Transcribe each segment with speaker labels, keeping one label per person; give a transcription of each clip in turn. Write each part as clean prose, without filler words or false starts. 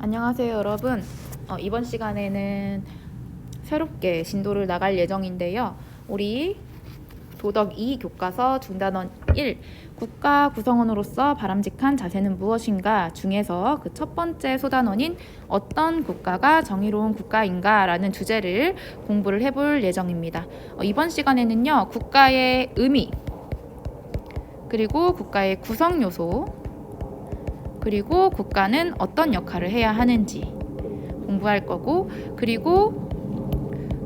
Speaker 1: 안녕하세요, 여러분. 이번 시간에는 새롭게 진도를 나갈 예정인데요. 우리 도덕 2 교과서 중단원 1 국가 구성원으로서 바람직한 자세는 무엇인가 중에서 그 첫 번째 소단원인 어떤 국가가 정의로운 국가인가 라는 주제를 공부를 해볼 예정입니다. 이번 시간에는요, 국가의 의미, 그리고 국가의 구성 요소, 그리고 국가는 어떤 역할을 해야 하는지 공부할 거고, 그리고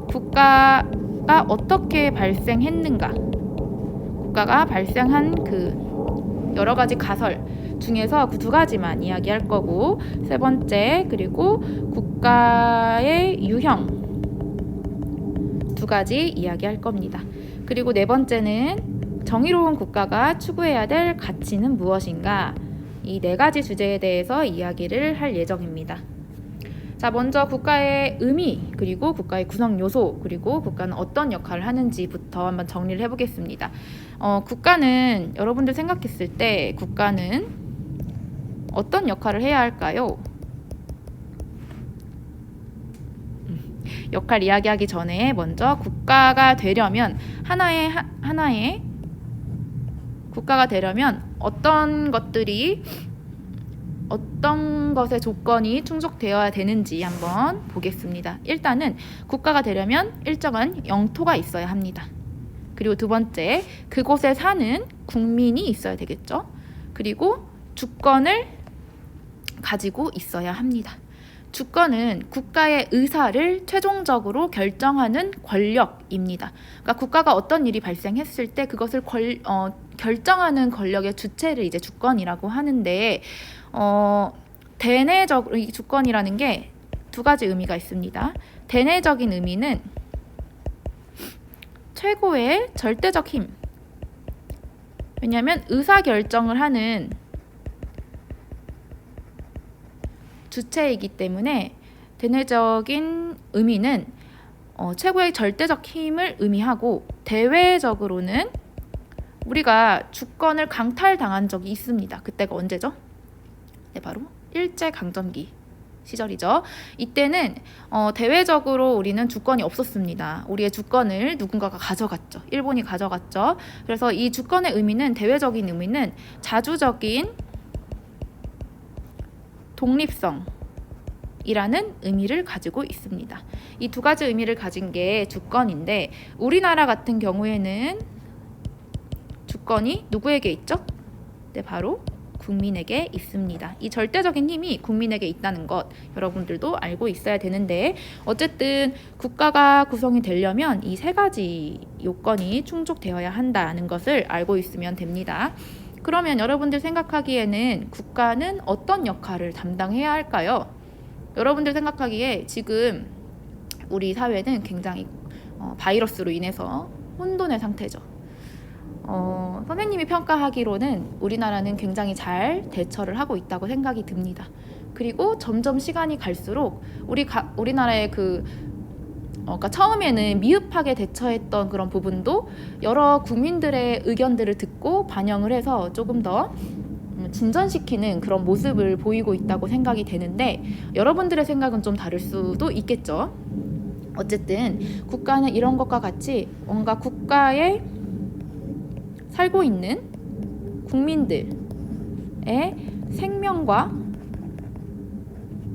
Speaker 1: 국가가 어떻게 발생했는가, 국가가 발생한 그 여러 가지 가설 중에서 그 두 가지만 이야기할 거고, 세 번째 그리고 국가의 유형 두 가지 이야기할 겁니다. 그리고 네 번째는 정의로운 국가가 추구해야 될 가치는 무엇인가, 이 네 가지 주제에 대해서 이야기를 할 예정입니다. 자, 먼저 국가의 의미, 그리고 국가의 구성 요소, 그리고 국가는 어떤 역할을 하는지부터 한번 정리를 해보겠습니다. 국가는 여러분들 생각했을 때 국가는 어떤 역할을 해야 할까요? 역할 이야기하기 전에 먼저 국가가 되려면 하나의 국가가 되려면 어떤 것의 조건이 충족되어야 되는지 한번 보겠습니다. 일단은 국가가 되려면 일정한 영토가 있어야 합니다. 그리고 두 번째, 그곳에 사는 국민이 있어야 되겠죠. 그리고 주권을 가지고 있어야 합니다. 주권은 국가의 의사를 최종적으로 결정하는 권력입니다. 그러니까 국가가 어떤 일이 발생했을 때 그것을 결정하는 권력의 주체를 이제 주권이라고 하는데, 대내적으로 이 주권이라는 게 두 가지 의미가 있습니다. 대내적인 의미는 최고의 절대적 힘. 왜냐하면 의사결정을 하는 주체이기 때문에 대내적인 의미는 최고의 절대적 힘을 의미하고, 대외적으로는 우리가 주권을 강탈당한 적이 있습니다. 그때가 언제죠? 네, 바로 일제강점기 시절이죠. 이때는 대외적으로 우리는 주권이 없었습니다. 우리의 주권을 누군가가 가져갔죠. 일본이 가져갔죠. 그래서 이 주권의 의미는, 대외적인 의미는 자주적인 독립성이라는 의미를 가지고 있습니다. 이 두 가지 의미를 가진 게 주권인데, 우리나라 같은 경우에는 주권이 누구에게 있죠? 네, 바로 국민에게 있습니다. 이 절대적인 힘이 국민에게 있다는 것 여러분들도 알고 있어야 되는데, 어쨌든 국가가 구성이 되려면 이 세 가지 요건이 충족되어야 한다는 것을 알고 있으면 됩니다. 그러면 여러분들 생각하기에는 국가는 어떤 역할을 담당해야 할까요? 여러분들 생각하기에 지금 우리 사회는 굉장히 바이러스로 인해서 혼돈의 상태죠. 선생님이 평가하기로는 우리나라는 굉장히 잘 대처를 하고 있다고 생각이 듭니다. 그리고 점점 시간이 갈수록 우리나라의 그러니까 처음에는 미흡하게 대처했던 그런 부분도 여러 국민들의 의견들을 듣고 반영을 해서 조금 더 진전시키는 그런 모습을 보이고 있다고 생각이 되는데, 여러분들의 생각은 좀 다를 수도 있겠죠. 어쨌든 국가는 이런 것과 같이 뭔가 국가에 살고 있는 국민들의 생명과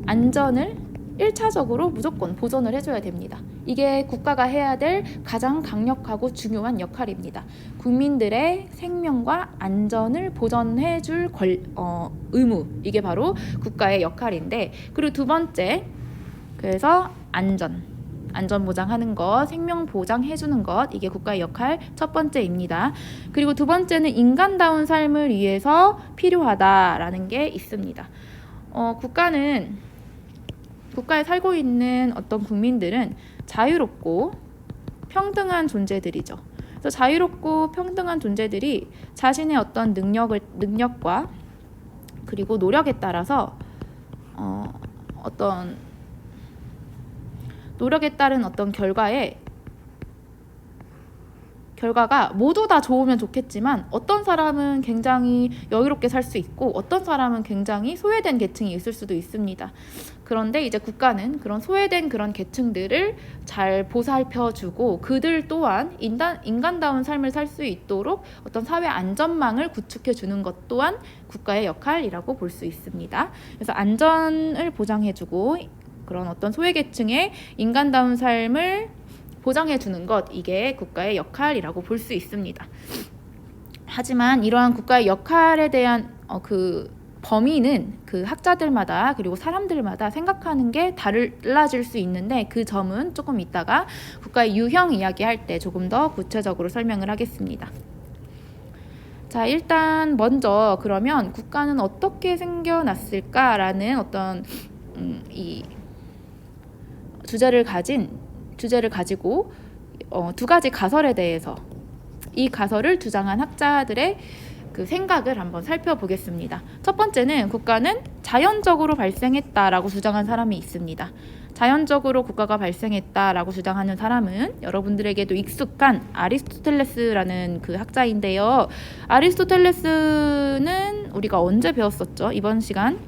Speaker 1: 안전을 1차적으로 무조건 보존을 해줘야 됩니다. 이게 국가가 해야 될 가장 강력하고 중요한 역할입니다. 국민들의 생명과 안전을 보존해줄 의무, 이게 바로 국가의 역할인데, 그리고 두 번째, 그래서 안전 보장하는 것, 생명 보장해주는 것, 이게 국가의 역할 첫 번째입니다. 그리고 두 번째는 인간다운 삶을 위해서 필요하다라는 게 있습니다. 국가에 살고 있는 어떤 국민들은 자유롭고 평등한 존재들이죠. 그래서 자유롭고 평등한 존재들이 자신의 어떤 능력과 그리고 노력에 따라서 노력에 따른 어떤 결과에 결과가 모두 다 좋으면 좋겠지만 어떤 사람은 굉장히 여유롭게 살 수 있고 어떤 사람은 굉장히 소외된 계층이 있을 수도 있습니다. 그런데 이제 국가는 그런 소외된 그런 계층들을 잘 보살펴주고 그들 또한 인간다운 삶을 살 수 있도록 어떤 사회 안전망을 구축해주는 것 또한 국가의 역할이라고 볼 수 있습니다. 그래서 안전을 보장해주고 그런 어떤 소외계층의 인간다운 삶을 보장해주는 것, 이게 국가의 역할이라고 볼 수 있습니다. 하지만 이러한 국가의 역할에 대한 그 범위는 그 학자들마다 그리고 사람들마다 생각하는 게 달라질 수 있는데 그 점은 조금 이따가 국가의 유형 이야기할 때 조금 더 구체적으로 설명을 하겠습니다. 자, 일단 먼저 그러면 국가는 어떻게 생겨났을까라는 어떤 이 주제를 가지고 두 가지 가설에 대해서 이 가설을 주장한 학자들의 그 생각을 한번 살펴보겠습니다. 첫 번째는 국가는 자연적으로 발생했다라고 주장한 사람이 있습니다. 자연적으로 국가가 발생했다라고 주장하는 사람은 여러분들에게도 익숙한 아리스토텔레스라는 그 학자인데요. 아리스토텔레스는 우리가 언제 배웠었죠? 이번 시험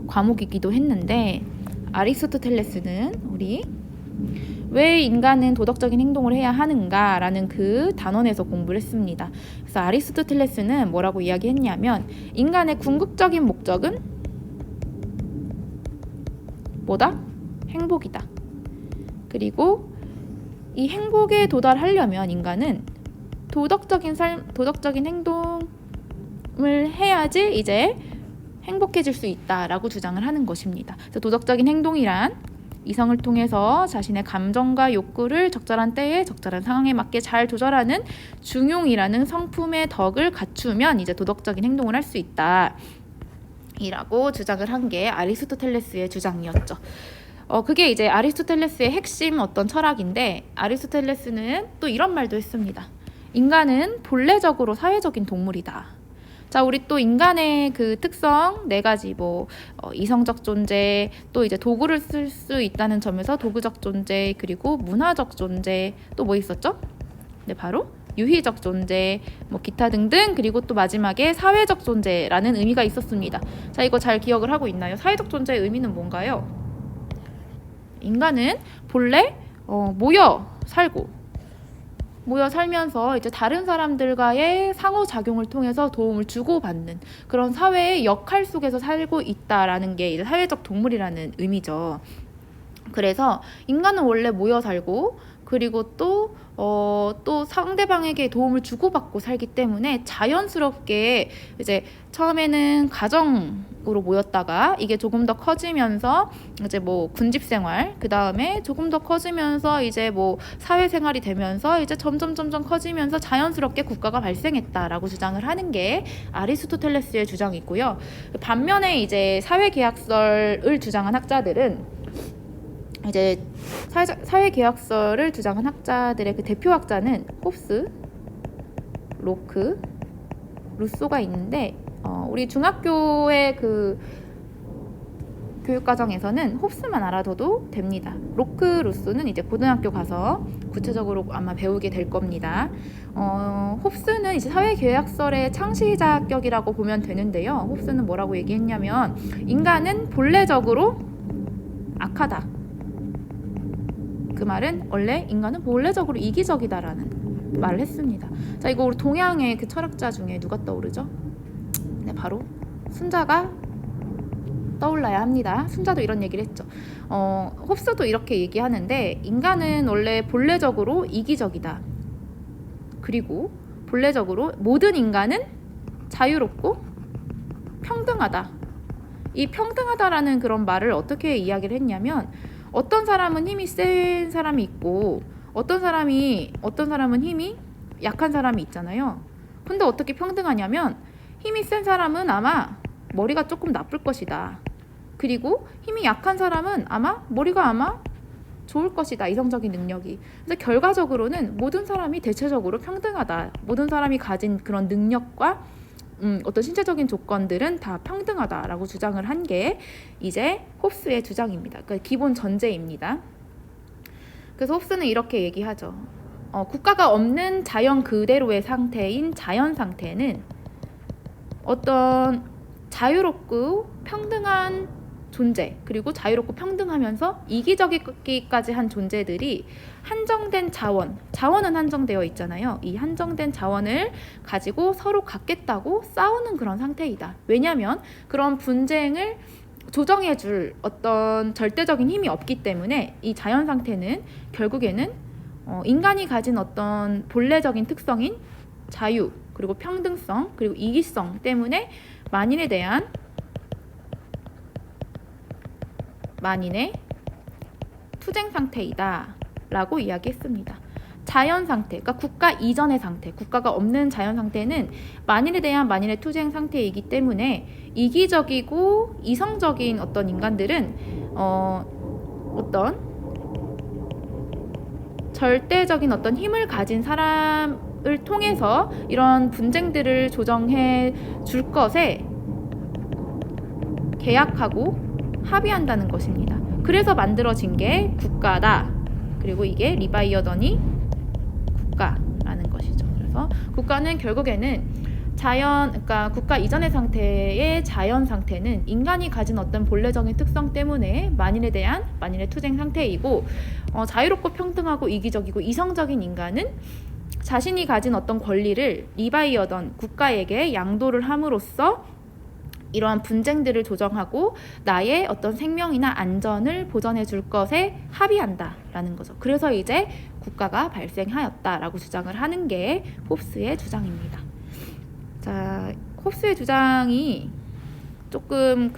Speaker 1: 과목이기도 했는데 아리스토텔레스는 우리 왜 인간은 도덕적인 행동을 해야 하는가라는 그 단원에서 공부를 했습니다. 그래서 아리스토텔레스는 뭐라고 이야기했냐면 인간의 궁극적인 목적은 뭐다? 행복이다. 그리고 이 행복에 도달하려면 인간은 도덕적인 행동을 해야지 이제 행복해질 수 있다라고 주장을 하는 것입니다. 그래서 도덕적인 행동이란 이성을 통해서 자신의 감정과 욕구를 적절한 때에 적절한 상황에 맞게 잘 조절하는 중용이라는 성품의 덕을 갖추면 이제 도덕적인 행동을 할 수 있다. 이라고 주장을 한 게 아리스토텔레스의 주장이었죠. 그게 이제 아리스토텔레스의 핵심 어떤 철학인데 아리스토텔레스는 또 이런 말도 했습니다. 인간은 본래적으로 사회적인 동물이다. 자, 우리 또 인간의 그 특성 네 가지 이성적 존재, 또 이제 도구를 쓸 수 있다는 점에서 도구적 존재, 그리고 문화적 존재, 또 뭐 있었죠? 네, 바로 유희적 존재, 기타 등등, 그리고 또 마지막에 사회적 존재라는 의미가 있었습니다. 자, 이거 잘 기억을 하고 있나요? 사회적 존재의 의미는 뭔가요? 인간은 본래 모여 살면서 이제 다른 사람들과의 상호작용을 통해서 도움을 주고받는 그런 사회의 역할 속에서 살고 있다라는 게 이제 사회적 동물이라는 의미죠. 그래서 인간은 원래 모여 살고 그리고 또 상대방에게 도움을 주고받고 살기 때문에 자연스럽게 이제 처음에는 가정으로 모였다가 이게 조금 더 커지면서 이제 군집 생활, 그 다음에 조금 더 커지면서 이제 사회생활이 되면서 이제 점점 커지면서 자연스럽게 국가가 발생했다라고 주장을 하는 게 아리스토텔레스의 주장이고요. 반면에 이제 사회계약설을 주장한 학자들은 이제 사회계약설을 주장한 학자들의 그 대표 학자는 홉스, 로크, 루소가 있는데 우리 중학교의 그 교육과정에서는 홉스만 알아둬도 됩니다. 로크, 루소는 이제 고등학교 가서 구체적으로 아마 배우게 될 겁니다. 홉스는 이제 사회계약설의 창시자격이라고 보면 되는데요. 홉스는 뭐라고 얘기했냐면 인간은 본래적으로 악하다. 그 말은 원래 인간은 본래적으로 이기적이다라는 말을 했습니다. 자, 이거 우리 동양의 그 철학자 중에 누가 떠오르죠? 네, 바로 순자가 떠올라야 합니다. 순자도 이런 얘기를 했죠. 홉스도 이렇게 얘기하는데 인간은 원래 본래적으로 이기적이다. 그리고 본래적으로 모든 인간은 자유롭고 평등하다. 이 평등하다라는 그런 말을 어떻게 이야기를 했냐면 어떤 사람은 힘이 센 사람이 있고 어떤 사람은 힘이 약한 사람이 있잖아요. 근데 어떻게 평등하냐면 힘이 센 사람은 아마 머리가 조금 나쁠 것이다. 그리고 힘이 약한 사람은 머리가 좋을 것이다. 이성적인 능력이. 그래서 결과적으로는 모든 사람이 대체적으로 평등하다. 모든 사람이 가진 그런 능력과 어떤 신체적인 조건들은 다 평등하다라고 주장을 한 게 이제 홉스의 주장입니다. 그러니까 기본 전제입니다. 그래서 홉스는 이렇게 얘기하죠. 국가가 없는 자연 그대로의 상태인 자연 상태는 어떤 자유롭고 평등한 존재, 그리고 자유롭고 평등하면서 이기적이기까지 한 존재들이 한정된 자원은 한정되어 있잖아요. 이 한정된 자원을 가지고 서로 갖겠다고 싸우는 그런 상태이다. 왜냐하면 그런 분쟁을 조정해줄 어떤 절대적인 힘이 없기 때문에 이 자연 상태는 결국에는 인간이 가진 어떤 본래적인 특성인 자유, 그리고 평등성, 그리고 이기성 때문에 만인에 대한 만인의 투쟁 상태이다 라고 이야기했습니다. 자연 상태, 그러니까 국가 이전의 상태, 국가가 없는 자연 상태는 만인에 대한 만인의 투쟁 상태이기 때문에 이기적이고 이성적인 어떤 인간들은 어떤 절대적인 어떤 힘을 가진 사람을 통해서 이런 분쟁들을 조정해 줄 것에 계약하고 합의한다는 것입니다. 그래서 만들어진 게 국가다. 그리고 이게 리바이어던이 국가라는 것이죠. 그래서 국가는 결국에는 그러니까 국가 이전의 상태의 자연 상태는 인간이 가진 어떤 본래적인 특성 때문에 만인에 대한 만인의 투쟁 상태이고, 자유롭고 평등하고 이기적이고 이성적인 인간은 자신이 가진 어떤 권리를 리바이어던 국가에게 양도를 함으로써 이러한 분쟁들을 조정하고 나의 어떤 생명이나 안전을 보전해 줄 것에 합의한다라는 거죠. 그래서 이제 국가가 발생하였다라고 주장을 하는 게 홉스의 주장입니다. 자, 홉스의 주장이 조금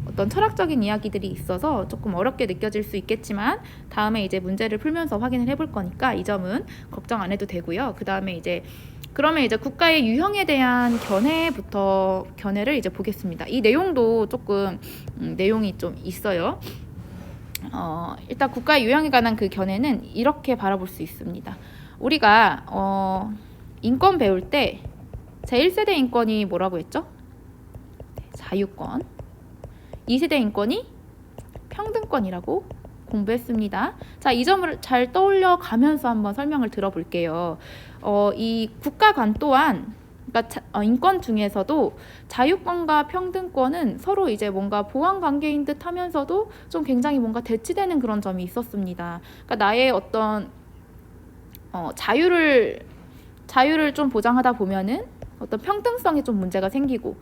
Speaker 1: 어떤 철학적인 이야기들이 있어서 조금 어렵게 느껴질 수 있겠지만 다음에 이제 문제를 풀면서 확인을 해볼 거니까 이 점은 걱정 안 해도 되고요. 그러면 이제 국가의 유형에 대한 견해를 이제 보겠습니다. 이 내용도 조금 내용이 좀 있어요. 일단 국가의 유형에 관한 그 견해는 이렇게 바라볼 수 있습니다. 우리가 인권 배울 때 제1세대 인권이 뭐라고 했죠? 자유권. 2세대 인권이 평등권이라고 공부했습니다. 자, 이 점을 잘 떠올려 가면서 한번 설명을 들어볼게요. 이 국가관 또한 그러니까 인권 중에서도 자유권과 평등권은 서로 이제 뭔가 보완 관계인 듯 하면서도 좀 굉장히 뭔가 대치되는 그런 점이 있었습니다. 그러니까 나의 어떤 자유를 좀 보장하다 보면은 어떤 평등성에 좀 문제가 생기고,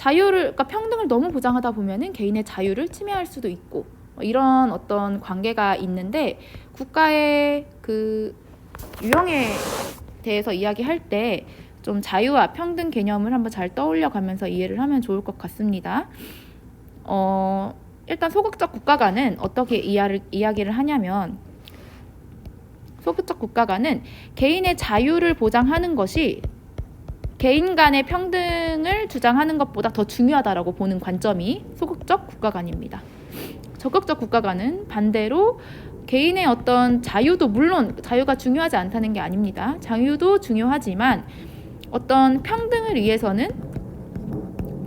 Speaker 1: 그러니까 평등을 너무 보장하다 보면은 개인의 자유를 침해할 수도 있고, 이런 어떤 관계가 있는데 국가의 그 유형에 대해서 이야기할 때 좀 자유와 평등 개념을 한번 잘 떠올려 가면서 이해를 하면 좋을 것 같습니다. 일단 소극적 국가관은 어떻게 이야기를 하냐면, 소극적 국가관은 개인의 자유를 보장하는 것이 개인 간의 평등을 주장하는 것보다 더 중요하다라고 보는 관점이 소극적 국가관입니다. 적극적 국가관은 반대로 개인의 어떤 자유도, 물론 자유가 중요하지 않다는 게 아닙니다. 자유도 중요하지만 어떤 평등을 위해서는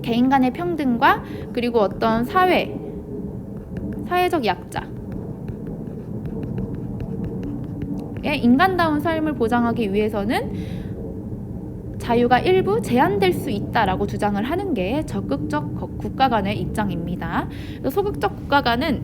Speaker 1: 개인 간의 평등과 그리고 어떤 사회적 약자의 인간다운 삶을 보장하기 위해서는 자유가 일부 제한될 수 있다라고 주장을 하는 게 적극적 국가관의 입장입니다. 소극적 국가관은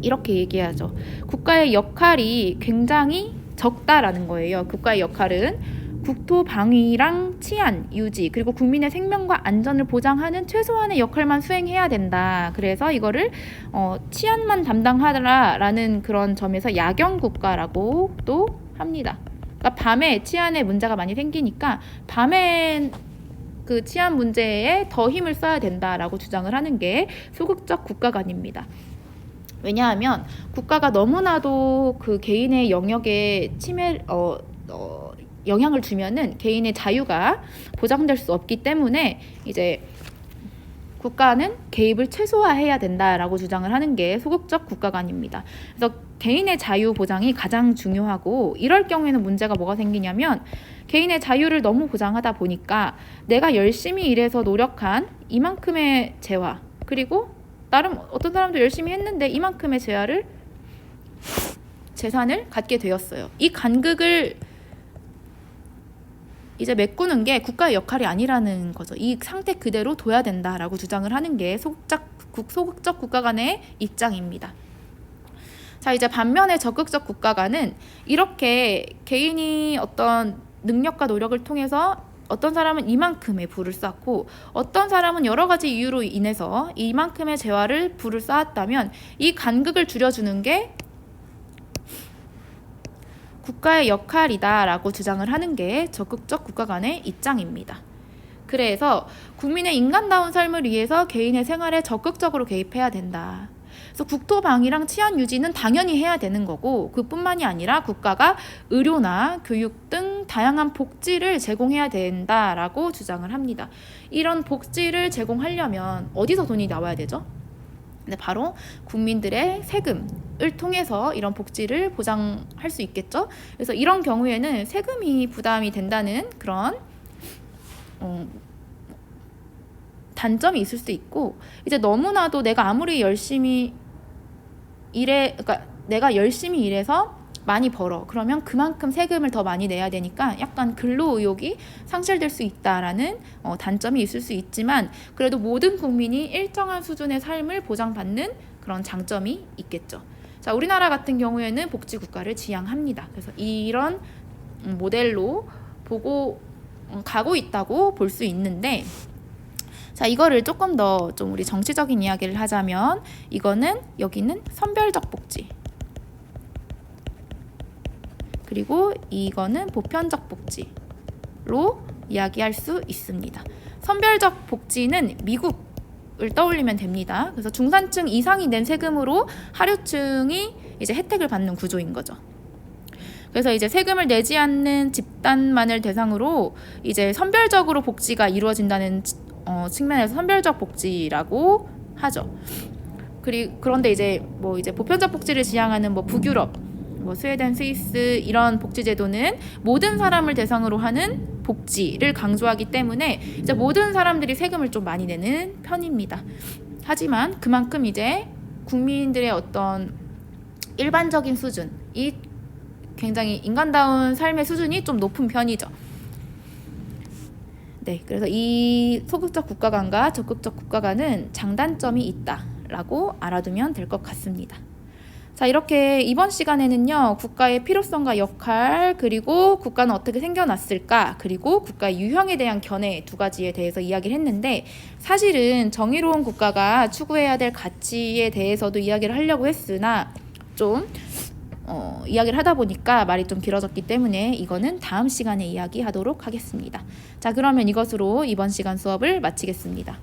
Speaker 1: 이렇게 얘기하죠. 국가의 역할이 굉장히 적다라는 거예요. 국가의 역할은 국토 방위랑 치안 유지, 그리고 국민의 생명과 안전을 보장하는 최소한의 역할만 수행해야 된다. 그래서 이거를 치안만 담당하라라는 그런 점에서 야경 국가라고 또 합니다. 그러니까 밤에 치안에 문제가 많이 생기니까 밤에 그 치안 문제에 더 힘을 써야 된다라고 주장을 하는 게 소극적 국가관입니다. 왜냐하면 국가가 너무나도 그 개인의 영역에 영향을 주면은 개인의 자유가 보장될 수 없기 때문에 이제 국가는 개입을 최소화해야 된다라고 주장을 하는 게 소극적 국가관입니다. 그래서 개인의 자유 보장이 가장 중요하고, 이럴 경우에는 문제가 뭐가 생기냐면 개인의 자유를 너무 보장하다 보니까 내가 열심히 일해서 노력한 이만큼의 재화, 그리고 나름 어떤 사람도 열심히 했는데 이만큼의 재산을 갖게 되었어요. 이 간극을 이제 메꾸는 게 국가의 역할이 아니라는 거죠. 이 상태 그대로 둬야 된다라고 주장을 하는 게 소극적 국가 간의 입장입니다. 자, 이제 반면에 적극적 국가 간은 이렇게 개인이 어떤 능력과 노력을 통해서 어떤 사람은 이만큼의 부를 쌓고 어떤 사람은 여러 가지 이유로 인해서 이만큼의 재화를 부를 쌓았다면 이 간극을 줄여주는 게 국가의 역할이다라고 주장을 하는 게 적극적 국가 간의 입장입니다. 그래서 국민의 인간다운 삶을 위해서 개인의 생활에 적극적으로 개입해야 된다. 그래서 국토 방위랑 치안 유지는 당연히 해야 되는 거고, 그뿐만이 아니라 국가가 의료나 교육 등 다양한 복지를 제공해야 된다라고 주장을 합니다. 이런 복지를 제공하려면 어디서 돈이 나와야 되죠? 네, 바로 국민들의 세금을 통해서 이런 복지를 보장할 수 있겠죠. 그래서 이런 경우에는 세금이 부담이 된다는 그런 단점이 있을 수 있고, 이제 너무나도 내가 아무리 열심히 그러니까 내가 열심히 일해서 많이 벌어, 그러면 그만큼 세금을 더 많이 내야 되니까 약간 근로 의욕이 상실될 수 있다라는 단점이 있을 수 있지만, 그래도 모든 국민이 일정한 수준의 삶을 보장받는 그런 장점이 있겠죠. 자, 우리나라 같은 경우에는 복지 국가를 지향합니다. 그래서 이런 모델로 보고 가고 있다고 볼 수 있는데, 자, 이거를 조금 더 좀 우리 정치적인 이야기를 하자면, 이거는 여기는 선별적 복지, 그리고 이거는 보편적 복지로 이야기할 수 있습니다. 선별적 복지는 미국을 떠올리면 됩니다. 그래서 중산층 이상이 낸 세금으로 하류층이 이제 혜택을 받는 구조인 거죠. 그래서 이제 세금을 내지 않는 집단만을 대상으로 이제 선별적으로 복지가 이루어진다는 측면에서 선별적 복지라고 하죠. 그런데 이제 보편적 복지를 지향하는 북유럽, 스웨덴, 스위스 이런 복지 제도는 모든 사람을 대상으로 하는 복지를 강조하기 때문에 이제 모든 사람들이 세금을 좀 많이 내는 편입니다. 하지만 그만큼 이제 국민들의 어떤 일반적인 수준이 굉장히 인간다운 삶의 수준이 좀 높은 편이죠. 네, 그래서 이 소극적 국가 간과 적극적 국가 간은 장단점이 있다라고 알아두면 될 것 같습니다. 자, 이렇게 이번 시간에는요, 국가의 필요성과 역할, 그리고 국가는 어떻게 생겨났을까, 그리고 국가의 유형에 대한 견해 두 가지에 대해서 이야기를 했는데, 사실은 정의로운 국가가 추구해야 될 가치에 대해서도 이야기를 하려고 했으나 좀 이야기를 하다 보니까 말이 좀 길어졌기 때문에 이거는 다음 시간에 이야기하도록 하겠습니다. 자, 그러면 이것으로 이번 시간 수업을 마치겠습니다.